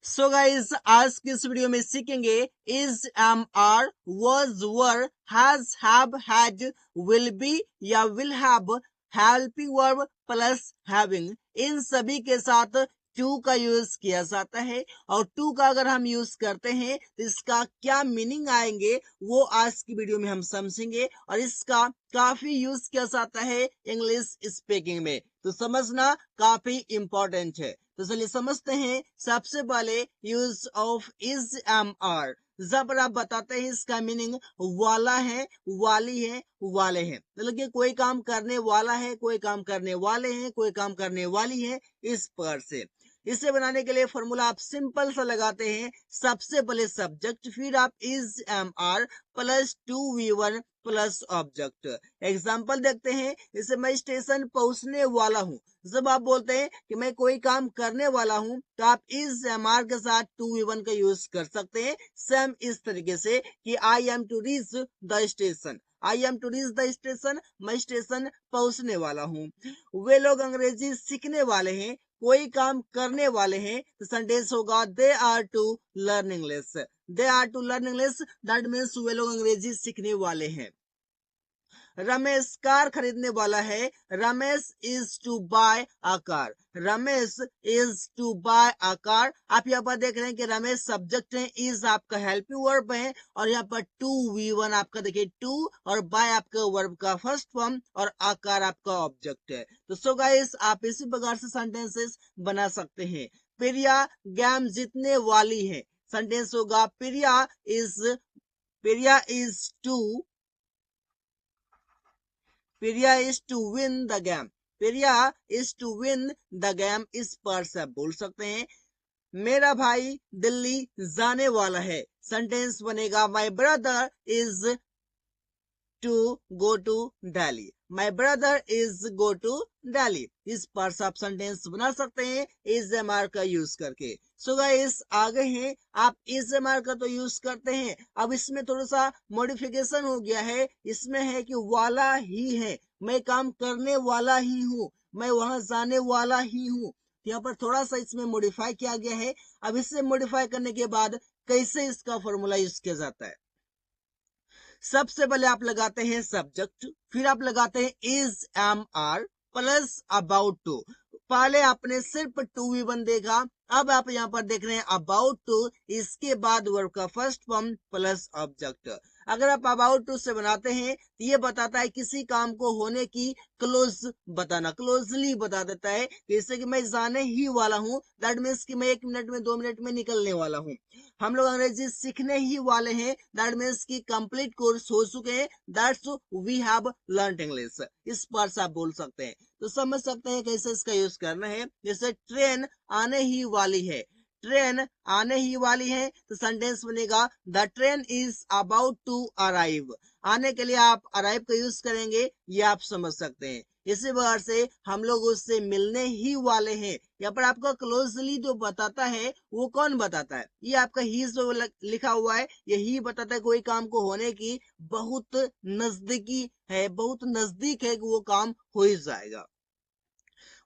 So guys, आज की इस वीडियो में सीखेंगे is, am, are, was, were, has, have, had, will be या will have, helping verb plus having. इन सभी के साथ टू का यूज किया जाता है और टू का अगर हम यूज करते हैं तो इसका क्या मीनिंग आएंगे वो आज की वीडियो में हम समझेंगे और इसका काफी यूज किया जाता है इंग्लिश स्पीकिंग में, तो समझना काफी इंपॉर्टेंट है। तो चलिए समझते हैं। सबसे पहले use of is, am, are. जब आप बताते हैं इसका मीनिंग वाला है, वाली है, वाले हैं, मतलब कि कोई काम करने वाला है, कोई काम करने वाले हैं, कोई काम करने वाली है, इस पर से। इसे बनाने के लिए फॉर्मूला आप सिंपल सा लगाते हैं। सबसे पहले सब्जेक्ट, फिर आप is, am, are plus to V one plus object. Example देखते हैं। इसे मैं स्टेशन पहुंचने वाला हूँ। जब आप बोलते हैं कि मैं कोई काम करने वाला हूं तो आप इस एम, आर के साथ टू वी वन का यूज कर सकते हैं। सेम इस तरीके से कि I am to reach the station, I am to reach the station, मैं स्टेशन पहुंचने वाला हूँ। वे लोग अंग्रेजी सीखने वाले हैं, कोई काम करने वाले हैं, तो सेंटेंस होगा they are to learn English. They are to learn English, that means वे लोग अंग्रेजी सीखने वाले हैं। रमेश कार खरीदने वाला है। Ramesh is to buy a car. Ramesh is to buy a car. आप यहाँ पर देख रहे हैं कि रमेश सब्जेक्ट है, इज आपका हेल्पिंग वर्ब है और यहाँ पर टू वी वन आपका देखिए टू और बाय आपका वर्ब का फर्स्ट फॉर्म और आकार आपका ऑब्जेक्ट है। तो सो गाइस, आप इसी प्रकार से सेंटेंसेस बना सकते हैं। प्रिया गेम जीतने वाली है। सेंटेंस होगा Priya is to Priya is to win the game. Priya is to win the game। इस पर से आप बोल सकते हैं मेरा भाई दिल्ली जाने वाला है। सेंटेंस बनेगा my brother is to go to Delhi. My brother is go to Delhi. इस पर से आप सेंटेंस बना सकते हैं इज, एम, आर का यूज करके। सो गाइस, आगे हैं। आप इज, एम, आर का तो यूज करते हैं, अब इसमें थोड़ा सा मॉडिफिकेशन हो गया है। इसमें है कि वाला ही है, मैं काम करने वाला ही हूँ, मैं वहां जाने वाला ही हूँ। यहाँ पर थोड़ा सा इसमें मॉडिफाई किया गया है। अब इससे मॉडिफाई करने के बाद कैसे इसका फॉर्मूला यूज किया जाता है। सबसे पहले आप लगाते हैं सब्जेक्ट, फिर आप लगाते हैं is, am, are plus about to. पहले आपने सिर्फ टू वी वन देखा, अब आप यहाँ पर देख रहे हैं अबाउट टू, इसके बाद वर्ब का फर्स्ट फॉर्म प्लस ऑब्जेक्ट। अगर आप अबाउट टू से बनाते हैं तो ये बताता है किसी काम को होने की क्लोज बताना, क्लोजली बता देता है। जैसे कि मैं जाने ही वाला हूँ, दैट मीन्स कि मैं 1 मिनट में 2 मिनट में निकलने वाला हूँ। हम लोग अंग्रेजी सीखने ही वाले हैं, दैट मीन्स की कंप्लीट कोर्स हो चुके हैं, that's we have learn English. इस पर से आप बोल सकते हैं। तो समझ सकते हैं कैसे इसका यूज करना है। जैसे ट्रेन आने ही वाली है, ट्रेन आने ही वाली है, तो सेंटेंस बनेगा the train is about to arrive. आने के लिए आप अराइव का यूज करेंगे, ये आप समझ सकते हैं। इसी प्रकार से हम लोग उससे मिलने ही वाले हैं। यहाँ पर आपका क्लोजली जो बताता है वो कौन बताता है, ये आपका ही जो लिखा हुआ है, यही बताता है कोई काम को होने की बहुत नजदीकी है, बहुत नजदीक है कि वो काम हो ही जाएगा।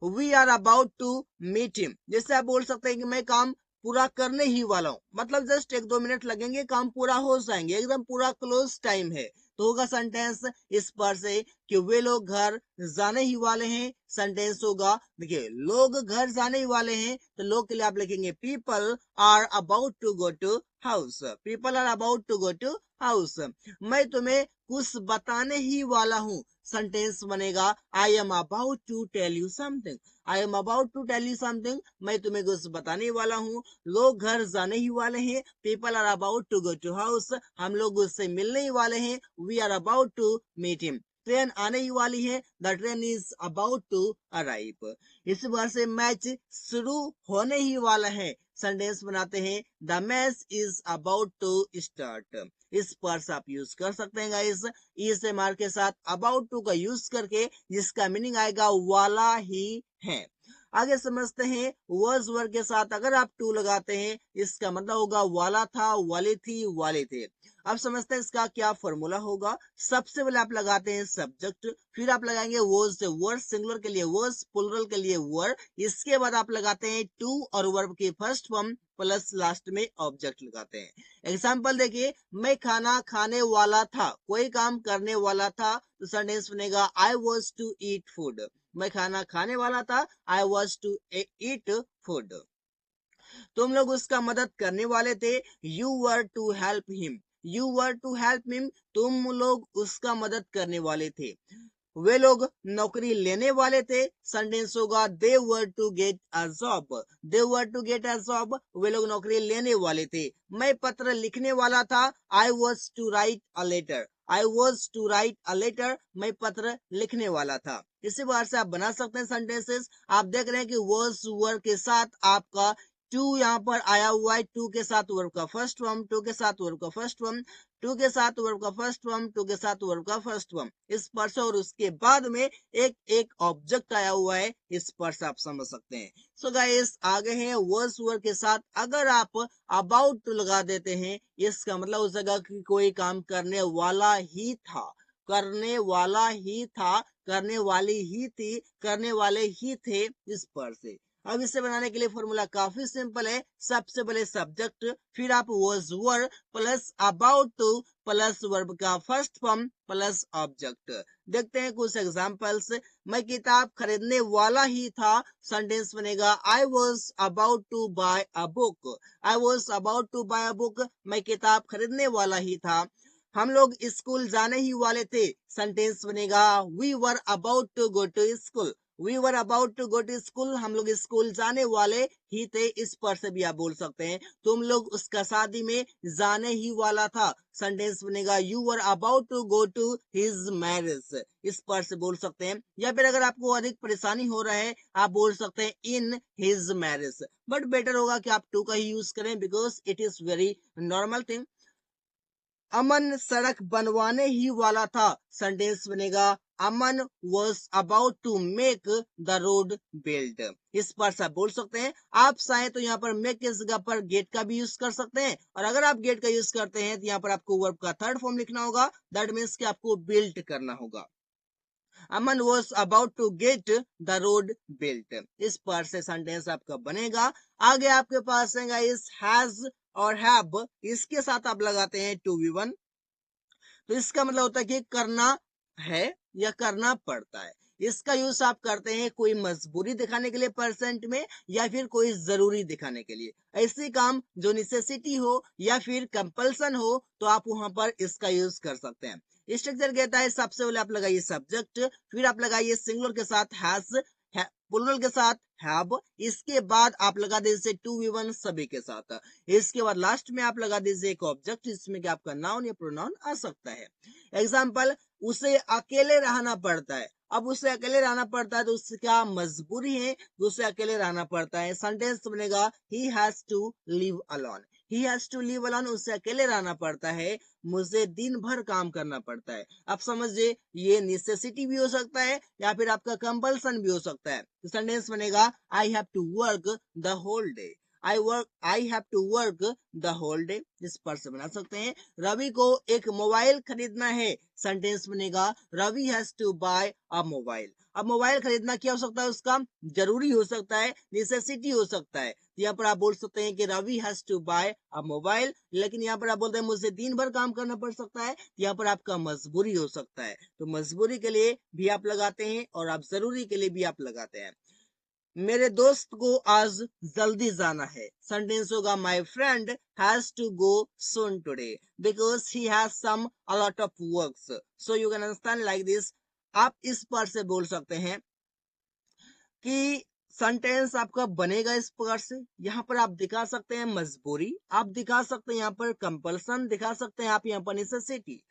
We are about to meet him. जैसे आप बोल सकते हैं कि मैं काम पूरा करने ही वाला हूँ, मतलब जस्ट 1-2 मिनट लगेंगे, काम पूरा हो जाएंगे, एकदम पूरा क्लोज टाइम है। तो होगा सेंटेंस इस पर से कि वे लोग घर जाने ही वाले हैं। सेंटेंस होगा, देखिए लोग घर जाने ही वाले हैं, तो लोग के लिए आप लिखेंगे people are about to go to house. People are about to go to house. मैं तुम्हें कुछ बताने ही वाला हूँ। सेंटेंस बनेगा I am about to tell you something. I am about to tell you something, मैं तुम्हें कुछ बताने वाला हूँ। लोग घर जाने ही वाले हैं। People are about to go to house, हम लोग उससे मिलने ही वाले हैं। We are about to meet him. Train आने ही वाली है, the train is about to arrive. इस बार से मैच शुरू होने ही वाला है। सेंटेंस बनाते हैं the match is about to start. इस पर से आप यूज कर सकते हैं गाइस, इस एम, आर के साथ अबाउट टू का यूज करके, जिसका मीनिंग आएगा वाला ही है। आगे समझते हैं वर्ज वर्ग के साथ अगर आप टू लगाते हैं, इसका मतलब होगा वाला था, वाली थी, वाले थे। अब समझते हैं इसका क्या फॉर्मूला होगा। सबसे पहले आप लगाते हैं सब्जेक्ट, फिर आप लगाएंगे वर्ब से वर्ब, सिंगुलर के लिए वर्ब, प्लुरल के लिए वर्ब, इसके बाद आप लगाते हैं टू और वर्ब की फर्स्ट फॉर्म प्लस लास्ट में ऑब्जेक्ट लगाते हैं। एग्जाम्पल देखिए, मैं खाना खाने वाला था, कोई काम करने वाला था, तो सेंटेंस बनेगा I was to eat food. मैं खाना खाने वाला था, I was to eat food. तुम लोग उसका मदद करने वाले थे, you were to help him. You were to help him, तुम लोग उसका मदद करने वाले थे। वे लोग नौकरी लेने वाले थे, सेंटेंस होगा they were to get a job. They were to get a job, वे लोग नौकरी लेने वाले थे। मैं पत्र लिखने वाला था, I was to write a letter. I was to write a letter, मैं पत्र लिखने वाला था। इसी बार से आप बना सकते हैं सेंटेंसेस। आप देख रहे हैं कि वर्स वर के साथ आपका टू यहाँ पर आया हुआ है, टू के साथ वर्ब का फर्स्ट फॉर्म, टू के साथ वर्ब का फर्स्ट फॉर्म, टू के साथ वर्ब का फर्स्ट फॉर्म, टू के साथ वर्ब का फर्स्ट फॉर्म, इस पर से, और उसके बाद में एक एक ऑब्जेक्ट आया हुआ है, इस पर से आप समझ सकते हैं। सो गाइस, आगे हैं वर्स वर्ब के साथ अगर आप अबाउट टू लगा देते हैं, इसका मतलब हो जाएगा कि कोई काम करने वाला ही था, करने वाला ही था, करने वाली ही थी, करने वाले ही थे, इस पर से। अब इसे बनाने के लिए फॉर्मूला काफी सिंपल है। सबसे पहले सब्जेक्ट, फिर आप was were plus about to plus verb का फर्स्ट फॉर्म प्लस ऑब्जेक्ट। देखते हैं कुछ एग्जांपल्स। मैं किताब खरीदने वाला ही था, सेंटेंस बनेगा I was about to buy a book. I was about to buy a book, मैं किताब खरीदने वाला ही था। हम लोग स्कूल जाने ही वाले थे, सेंटेंस बनेगा we were about to go to school. We were about to go to school, हम लोग स्कूल जाने वाले ही थे, इस पर से भी आप बोल सकते हैं। तुम लोग उसका शादी में जाने ही वाला था, सेंटेंस बनेगा you were about to go to his marriage, इस पर से बोल सकते हैं। या फिर अगर आपको अधिक परेशानी हो रहा है, आप बोल सकते हैं in his marriage, but better होगा कि आप टू का ही यूज करें because it is very normal thing. Aman सड़क बनवाने ही वाला था, सेंटेंस बनेगा Aman was about to make the road build, इस पर से आप बोल सकते हैं। आप चाहें तो यहाँ पर मेक की जगह पर गेट का भी यूज कर सकते हैं, और अगर आप गेट का यूज करते हैं तो यहाँ पर आपको वर्ब का थर्ड फॉर्म लिखना होगा, दैट मीन्स कि आपको बिल्ड करना होगा। Aman was about to get the road built, इस पर से सेंटेंस आपका बनेगा। आगे आपके पास है इस हैज और हैव, इसके साथ आप लगाते हैं टू वी वन, तो इसका मतलब होता है कि करना है या करना पड़ता है। इसका यूज आप करते हैं कोई मजबूरी दिखाने के लिए प्रेजेंट में, या फिर कोई जरूरी दिखाने के लिए। ऐसे काम जो नेसेसिटी हो या फिर कंपल्सन हो, तो आप वहां पर इसका यूज कर सकते हैं। स्ट्रक्चर कहता है सबसे पहले आप लगाइए सब्जेक्ट, फिर आप लगाइए सिंगुलर के साथ हैज, प्लुरल के साथ हैव, इसके बाद आप लगा दीजिए टू वी वन सभी के साथ, इसके बाद लास्ट में आप लगा दीजिए एक ऑब्जेक्ट जिसमें कि आपका नाउन या प्रोनाउन आ सकता है। एग्जाम्पल, उसे अकेले रहना पड़ता है। अब उसे अकेले रहना पड़ता है तो उससे क्या मजबूरी है, तो उसे अकेले रहना पड़ता है। सेंटेंस बनेगा he has to live alone. He has to live alone, उसे अकेले रहना पड़ता है, मुझे दिन भर काम करना पड़ता है। अब समझिए, ये नेसेसिटी भी हो सकता है या फिर आपका कंपल्सन भी हो सकता है। तो सेंटेंस बनेगा I have to work the whole day. I have to work the whole day, इस पर से बना सकते हैं। रवि को एक मोबाइल खरीदना है, सेंटेंस बनेगा Ravi has to buy a mobile. अब मोबाइल खरीदना क्या हो सकता है, उसका जरूरी हो सकता है, नेसेसिटी हो सकता है। यहाँ पर आप बोल सकते हैं कि Ravi has to buy a mobile, लेकिन यहाँ पर आप बोलते हैं मुझे दिन भर काम करना पड़ सकता है, यहाँ पर आपका मजबूरी हो सकता है। तो मजबूरी के लिए भी आप लगाते हैं और आप जरूरी के लिए भी आप लगाते हैं। मेरे दोस्त को आज जल्दी जाना है, सेंटेंस होगा my friend has to go soon today because he has some a lot of works, so you can understand like this। आप इस पर से बोल सकते हैं कि सेंटेंस आपका बनेगा इस प्रकार से। यहाँ पर आप दिखा सकते हैं मजबूरी, आप दिखा सकते हैं यहाँ पर कंपल्सन, दिखा सकते हैं आप यहाँ पर नेसेसिटी।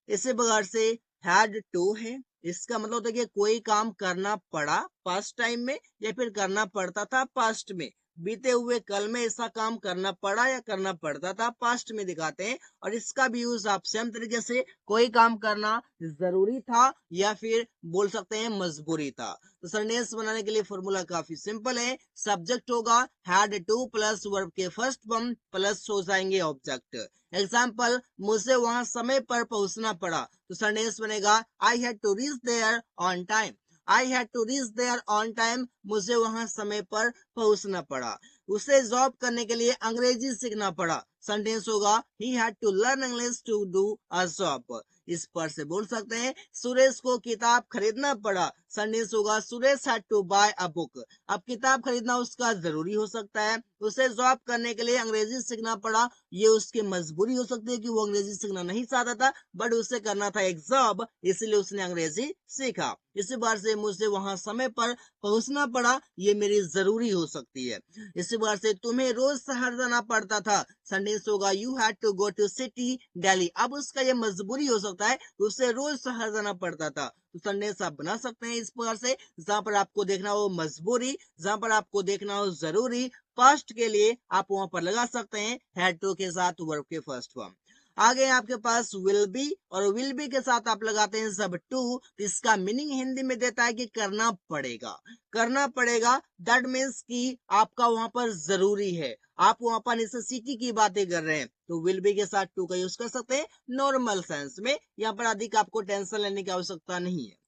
इसी प्रकार से हैड टू है, इसका मतलब होता है कि कोई काम करना पड़ा पास्ट टाइम में, या फिर करना पड़ता था पास्ट में, बीते हुए कल में ऐसा काम करना पड़ा या करना पड़ता था, पास्ट में दिखाते हैं। और इसका भी यूज आप सेम तरीके से कोई काम करना जरूरी था या फिर बोल सकते हैं मजबूरी था। तो सेंटेंस बनाने के लिए फॉर्मूला काफी सिंपल है। सब्जेक्ट होगा हैड टू प्लस वर्ब के फर्स्ट फॉर्म प्लस हो जाएंगे ऑब्जेक्ट। एग्जाम्पल, मुझे वहां समय पर पहुंचना पड़ा, तो सेंटेंस बनेगा I had to reach there on time. I had to reach there on time, मुझे वहां समय पर पहुंचना पड़ा। उसे जॉब करने के लिए अंग्रेजी सीखना पड़ा, सेंटेंस होगा he had to learn English to do a job. इस पर से बोल सकते हैं सुरेश को किताब खरीदना पड़ा, सेंटेंस होगा Suresh had to buy a book. अब किताब खरीदना उसका जरूरी हो सकता है, उसे जॉब करने के लिए अंग्रेजी सीखना पड़ा, ये उसकी मजबूरी हो सकती है कि वो अंग्रेजी सीखना नहीं चाहता था, बट उसे करना था एक जॉब, इसलिए उसने अंग्रेजी सीखा। इसी बार से मुझे वहां समय पर पहुंचना पड़ा, ये मेरी जरूरी हो सकती है। इसी बार से तुम्हें रोज शहर जाना पड़ता था, सेंटेंस होगा you had to go to city Delhi. अब उसका ये मजबूरी हो सकता है, उसे रोज शहर जाना पड़ता था, तो सेंटेंस आप बना सकते हैं इस प्रकार से, जहां पर आपको देखना हो मजबूरी, जहां पर आपको देखना हो जरूरी। पास्ट के लिए आप वहां पर लगा सकते हैं हैड टू के साथ वर्ब के फर्स्ट फॉर्म। आगे आपके पास विल बी, और विल बी के साथ आप लगाते हैं सब टू, तो इसका मीनिंग हिंदी में देता है कि करना पड़ेगा। करना पड़ेगा दैट मीन्स कि आपका वहां पर जरूरी है, आप वहां पर नेसेसिटी की बातें कर रहे हैं, तो विल बी के साथ टू का यूज कर सकते हैं नॉर्मल सेंस में। यहाँ पर अधिक आपको टेंशन लेने की आवश्यकता नहीं है।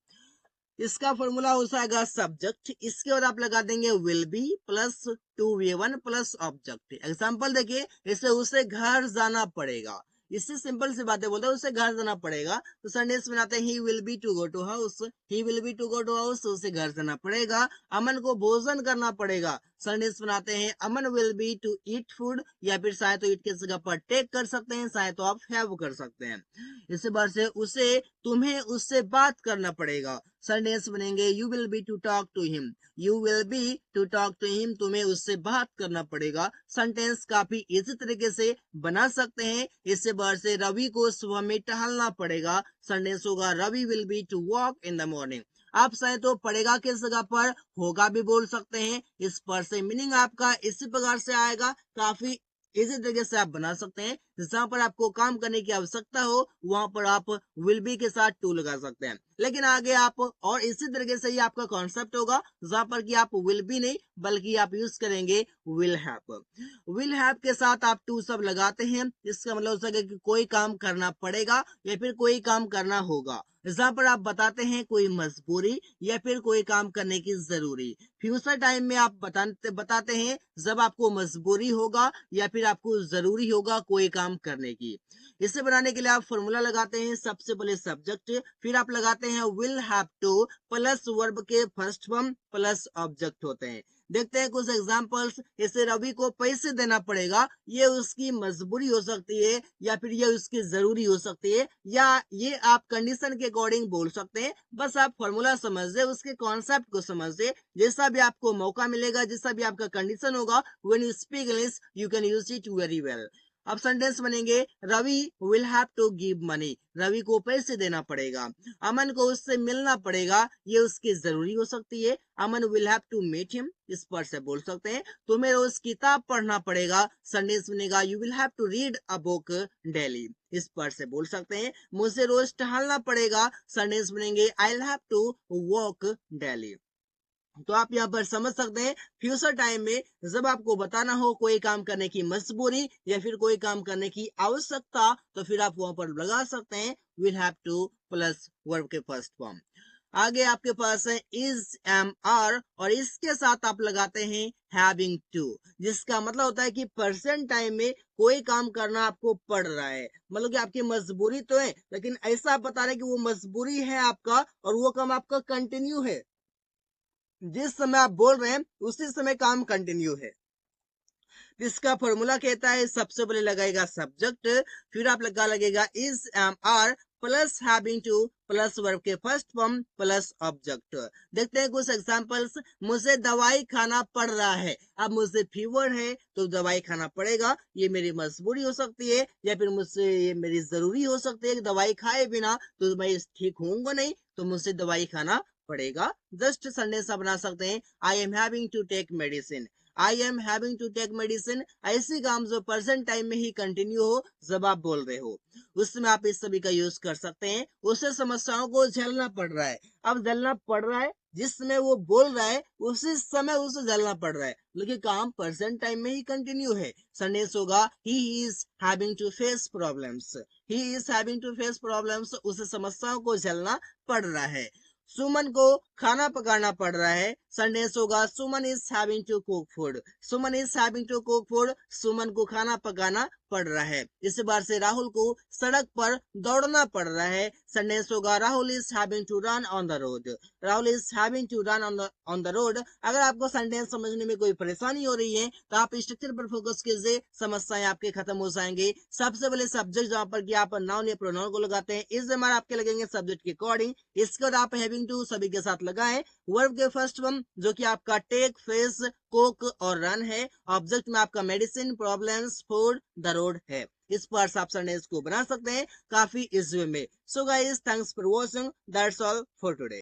इसका फॉर्मूला हो जाएगा सब्जेक्ट, इसके बाद आप लगा देंगे will be plus two V1 plus object. Example देखिए, इसे उसे घर जाना पड़ेगा, इससे सिंपल सी बातें बोलते हैं, उसे घर जाना पड़ेगा, तो सेंटेंस बनाते हैं he will be to go to house. He will be to go to house, उसे घर जाना पड़ेगा। अमन को भोजन करना पड़ेगा, सेंटेंस बनाते हैं Aman will be to eat food, या फिर चाहे तो ईट के जगह पर टेक कर सकते हैं, चाहे तो आप हैव कर सकते हैं। इसी बार से उसे तुम्हें उससे बात करना पड़ेगा, सेंटेंस बनेंगे you will be to talk to him. You will be to talk to him, तुम्हें उससे बात करना पड़ेगा। सेंटेंस काफी इजी तरीके से बना सकते हैं। इससे बार से रवि को सुबह में टहलना पड़ेगा, सेंटेंस होगा Ravi will be to walk in the morning. आप चाहे तो पड़ेगा किस जगह पर होगा भी बोल सकते हैं, इस पर से मीनिंग आपका इसी प्रकार से आएगा। काफी इसी तरीके से आप बना सकते हैं, जहां पर आपको काम करने की आवश्यकता हो वहां पर आप विल बी के साथ टू लगा सकते हैं। लेकिन आगे आप और इसी तरीके से ही आपका कॉन्सेप्ट होगा, जहां पर कि आप विल बी नहीं बल्कि आप यूज करेंगे विल हैव। विल हैव के साथ आप टू सब लगाते हैं, इसका मतलब हो सके कि कोई काम करना पड़ेगा या फिर कोई काम करना होगा, जहां पर आप बताते हैं कोई मजबूरी या फिर कोई काम करने की जरूरी। फ्यूचर टाइम में आप बताते हैं जब आपको मजबूरी होगा या फिर आपको जरूरी होगा कोई काम करने की। इसे बनाने के लिए आप फॉर्मूला लगाते हैं, सबसे पहले सब्जेक्ट, फिर आप लगाते हैं will have to plus verb के फर्स्ट फॉर्म प्लस ऑब्जेक्ट होते हैं। देखते हैं कुछ एग्जांपल्स। इसे रवि को पैसे देना पड़ेगा, ये उसकी मजबूरी हो सकती है या फिर ये उसकी जरूरी हो सकती है, या ये आप कंडीशन के अकॉर्डिंग बोल सकते हैं। बस आप फॉर्मूला समझ दे, उसके कॉन्सेप्ट को समझ दे, जैसा भी आपको मौका मिलेगा, जैसा भी आपका कंडीशन होगा, when you speak English you can use it very well. अब सेंटेंस बनेंगे Ravi will have to give money, Ravi को पैसे देना पड़ेगा। अमन को उससे मिलना पड़ेगा, ये उसकी जरूरी हो सकती है, Aman will have to meet him. इस पर से बोल सकते हैं तुम्हें रोज किताब पढ़ना पड़ेगा, सेंटेंस बनेगा you will have to read a book daily. इस पर से बोल सकते हैं मुझे रोज टहलना पड़ेगा, सेंटेंस बनेंगे I will have to walk daily. तो आप यहाँ पर समझ सकते हैं फ्यूचर टाइम में जब आपको बताना हो कोई काम करने की मजबूरी या फिर कोई काम करने की आवश्यकता, तो फिर आप वहां पर लगा सकते हैं will have to plus verb के फर्स्ट फॉर्म। आगे आपके पास है इज एम आर, और इसके साथ आप लगाते हैं हैविंग टू, जिसका मतलब होता है कि प्रेजेंट टाइम में कोई काम करना आपको पड़ रहा है, मतलब कि आपकी मजबूरी तो है, लेकिन ऐसा आप बता रहे कि वो मजबूरी है आपका और वो काम आपका कंटिन्यू है, जिस समय आप बोल रहे हैं उसी समय काम कंटिन्यू है। इसका फॉर्मूला कहता है सबसे पहले लगाएगा सब्जेक्ट, फिर आप लगेगा is am are plus having to plus verb के फर्स्ट फॉर्म प्लस ऑब्जेक्ट। देखते हैं कुछ एग्जांपल्स। मुझे दवाई खाना पड़ रहा है, अब मुझे फीवर है तो दवाई खाना पड़ेगा, ये मेरी मजबूरी हो सकती है या फिर मुझसे ये मेरी जरूरी हो सकती है कि दवाई खाए बिना तो मैं ठीक होऊंगा नहीं, तो मुझे दवाई खाना पड़ेगा। जस्ट सेंटेंस बना सकते हैं I am having to take medicine. I am having to take medicine ऐसी काम जो प्रेजेंट टाइम में ही कंटिन्यू हो जब आप बोल रहे हो, उसमें आप इस सभी का यूज कर सकते हैं। उससे समस्याओं को झेलना पड़ रहा है, अब झेलना पड़ रहा है, जिस समय वो बोल रहा है उसी समय उसे झेलना पड़ रहा है, लेकिन काम प्रेजेंट टाइम में ही कंटिन्यू है। सेंटेंस होगा he is having to face problems, he is having to face problems, उसे समस्याओं को झेलना पड़ रहा है। सुमन को खाना पकाना पड़ रहा है, सेंटेंस होगा Suman is having to cook food, Suman is having to cook food, Suman को खाना पकाना पड़ रहा है। इस बार से राहुल को सड़क पर दौड़ना पड़ रहा है, सेंटेंस होगा Rahul is having to run on the road, Rahul is having to run on the road. अगर आपको सेंटेंस समझने में कोई परेशानी हो रही है तो आप स्ट्रक्चर पर फोकस कीजिए, समस्याएं आपके खत्म हो जाएंगे। सबसे पहले सब्जेक्ट जहां पर कि आप नाउन या प्रोनाउन को लगाते हैं, इस हमारे आपके लगेंगे सब्जेक्ट के अकॉर्डिंग, इसके बाद आप हैविंग टू सभी के साथ लगाएं। वर्ब के फर्स्ट वन जो कि आपका टेक, फेस, कोक और रन है। ऑब्जेक्ट में आपका medicine, problems, food, the road है। इस पर आप सेंटेंस को बना सकते हैं काफी इजी वे में। So guys, thanks for watching, that's all for today.